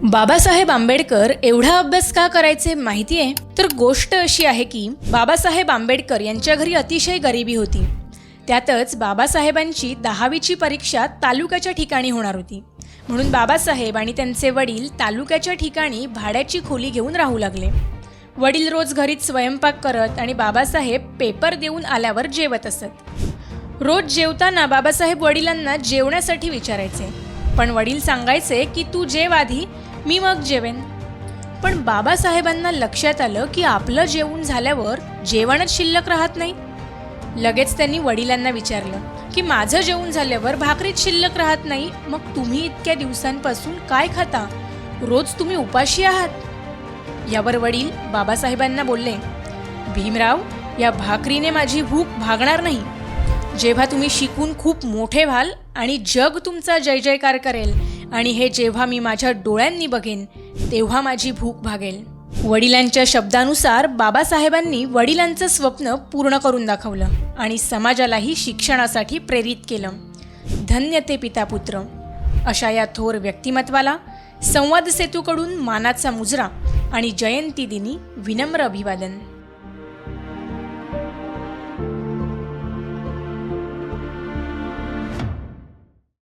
बाबासाहेब आंबेडकर एवढा अभ्यास का करायचे माहिती आहे? तर गोष्ट अशी आहे की बाबासाहेब आंबेडकर यांच्या घरी अतिशय गरिबी होती. त्यातच बाबासाहेबांची 10वीची परीक्षा तालुक्याच्या ठिकाणी होणार होती. म्हणून बाबासाहेब आणि त्यांचे वडील तालुक्याच्या ठिकाणी भाड्याची खोली घेऊन राहू लागले. वडील रोज घरीच स्वयंपाक करत आणि बाबासाहेब पेपर देऊन आल्यावर जेवत असत. रोज जेवताना बाबासाहेब वडिलांना जेवण्यासाठी विचारायचे, पण वडील सांगायचे की तू जेव आधी, मी मग जेवेन. पण बाबासाहेबांना लक्षात आलं की आपलं जेवून झाल्यावर जेवणच शिल्लक राहत नाही. लगेच त्यांनी वडिलांना विचारलं की माझं जेवून झाल्यावर भाकरीच शिल्लक राहत नाही, मग तुम्ही इतक्या दिवसांपासून काय खाता? रोज तुम्ही उपाशी आहात. यावर वडील बाबासाहेबांना बोलले, भीमराव, या भाकरीने माझी भूक भागणार नाही. जेव्हा तुम्ही शिकून खूप मोठे व्हाल आणि जग तुमचा जय जयकार करेल आणि हे जेव्हा मी माझ्या डोळ्यांनी बघेन तेव्हा माझी भूक भागेल. वडिलांच्या शब्दानुसार बाबासाहेबांनी वडिलांचं स्वप्न पूर्ण करून दाखवलं आणि समाजालाही शिक्षणासाठी प्रेरित केलं. धन्य ते पिता पुत्र. अशा या थोर व्यक्तिमत्वाला संवाद सेतूकडून मानाचा मुजरा आणि जयंती दिनी विनम्र अभिवादन.